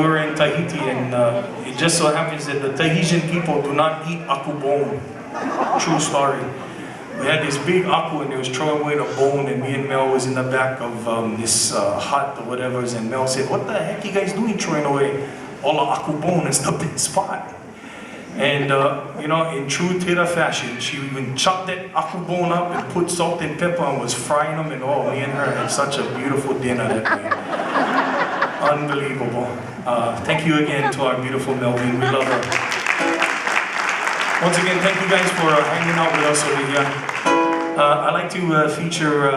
We're in Tahiti, and it just so happens that the Tahitian people do not eat aku bone. True story. We had this big aku, and they was throwing away the bone, and me and Mel was in the back of this hut or whatever, and Mel said, "What the heck you guys doing throwing away all the aku bone? It's the big spot." And you know, in true Tera fashion, she even chopped that aku bone up and put salt and pepper and was frying them, and oh, me and her had such a beautiful dinner that night. Unbelievable. Thank you again to our beautiful Melvin. We love her. Once again, thank you guys for hanging out with us over here. I'd like to feature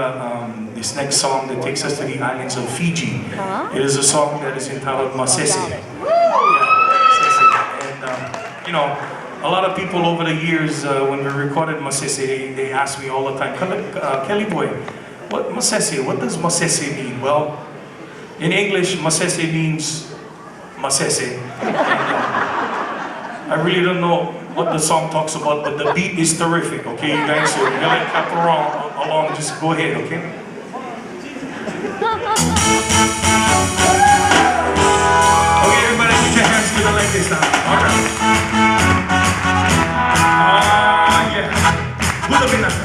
this next song that takes us to the islands of Fiji. It is a song that is entitled Masese. Yeah, Masese. And you know, a lot of people over the years, when we recorded Masese, they ask me all the time, Kelly boy, what Masese? What does Masese mean? Well, in English, Masese means Masese. And, I really don't know what the song talks about, but the beat is terrific, okay, you guys? So you're gonna clap along, just go ahead, okay? Okay, everybody put your hands together like this now. Alright. Yeah. Put them in that.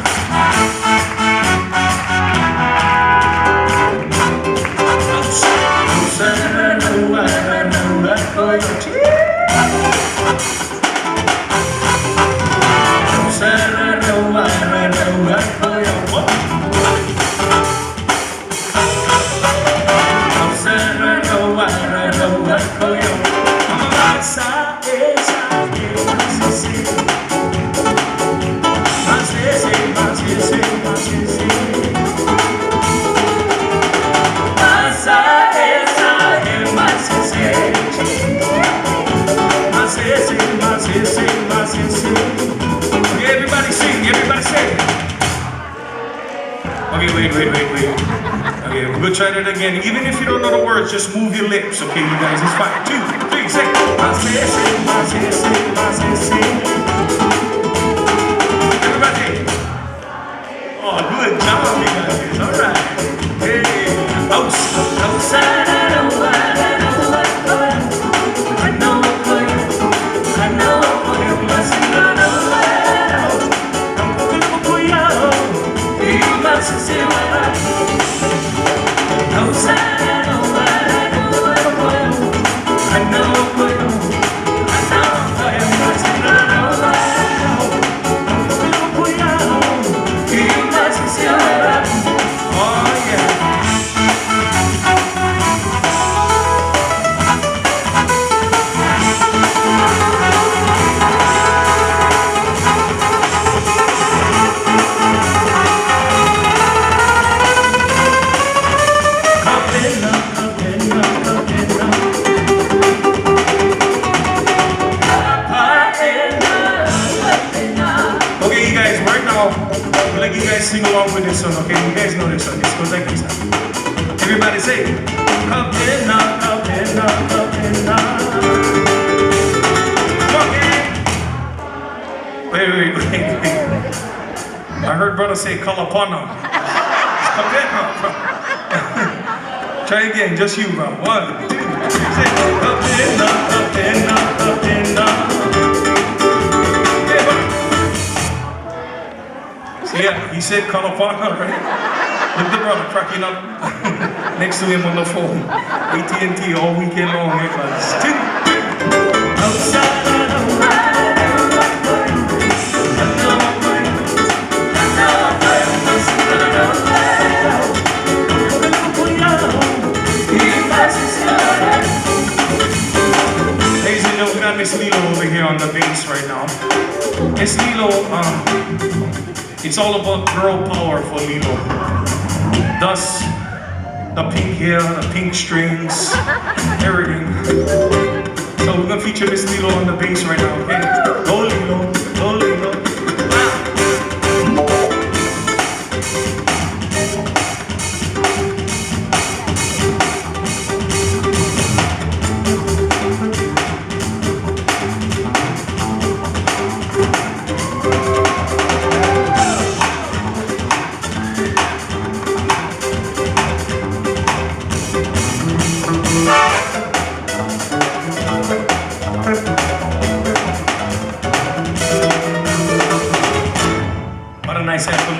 Okay, wait. Okay, we'll try that again. Even if you don't know the words, just move your lips, okay, you guys? It's fine. 2, 3, say. Everybody. Oh, good job, you guys. All right. Hey, outside. You guys sing along with this song, okay? You guys know this song. This goes like this. Everybody say, Kapena, Kapena, Kapena. Okay. Wait. I heard brother say Kalapana. Kapena. Try again, just you, bro. 1, 2, 3. Say, Kapena, Kapena, Kapena. Yeah, he said Kalapana, right? Look at the brother cracking up next to him on the phone. AT&T all weekend long, here, guys. Ladies and gentlemen, we got Miss Lilo over here on the bass right now. Miss Lilo, it's all about girl power for Lilo. Thus, the pink hair, the pink strings, everything. So we're gonna feature Miss Lilo on the bass right now, okay? Go Lilo, go Lilo.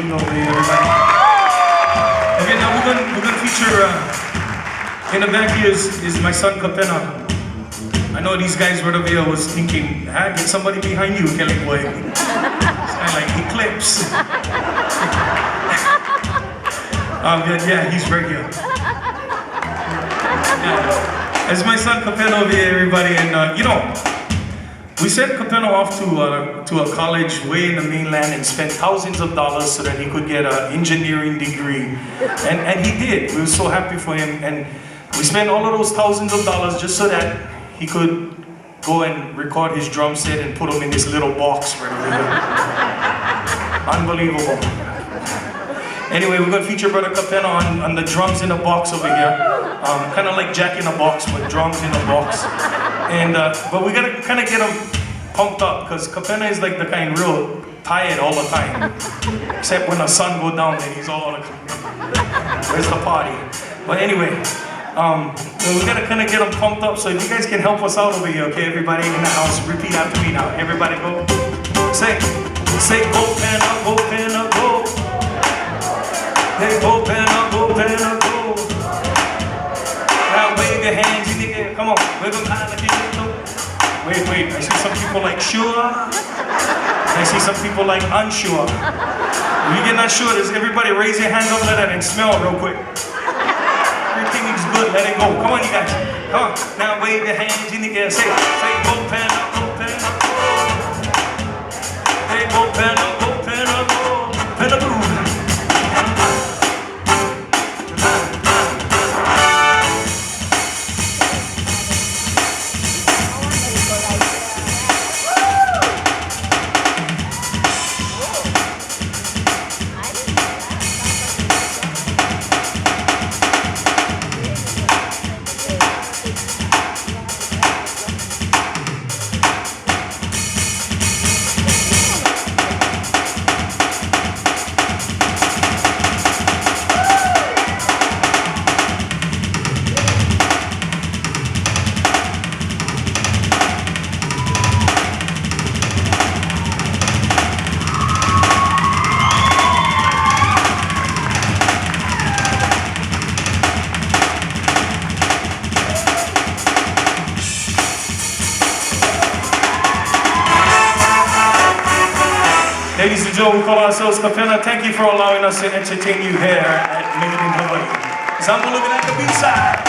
singing over here, everybody. Okay, now we're gonna feature, in the back here is my son Kapena. I know these guys right over here was thinking, get somebody behind you, Kelly boy. It's kind of like eclipse. Yeah, he's right here. Yeah. It's my son Kapena over here, everybody, and you know, we sent Kapena off to a college way in the mainland and spent thousands of dollars so that he could get an engineering degree, and he did. We were so happy for him, and we spent all of those thousands of dollars just so that he could go and record his drum set and put them in this little box right over here. Unbelievable. Anyway, we're going to feature Brother Kapena on the drums in a box over here. Kind of like Jack in a Box, but drums in a box. And but we got to kind of get him pumped up, because Kapena is like the kind real tired all the time. Except when the sun goes down and he's all like, where's the party? But anyway, we gotta kind of get them pumped up, so if you guys can help us out over here, okay, everybody in the house, repeat after me now. Everybody go. Say, go Pena, go Pena, go. Hey, go Pena, go Pena, go. Now wave your hands in the air, come on, wave them high like you know. Wait, I see some people like sure. I see some people like unsure. If you get not sure, just everybody raise your hands up like that and smell real quick. Everything is good, let it go. Come on, you guys. Come on. Now wave your hands in the air. Say, go Pena, go Pena, go. Hey, go Pena, go Pena, go. Pena, go. Ladies and gentlemen, we call ourselves Kapena. Thank you for allowing us to entertain you here at Made in Hawaii. Sample looking at the B-side.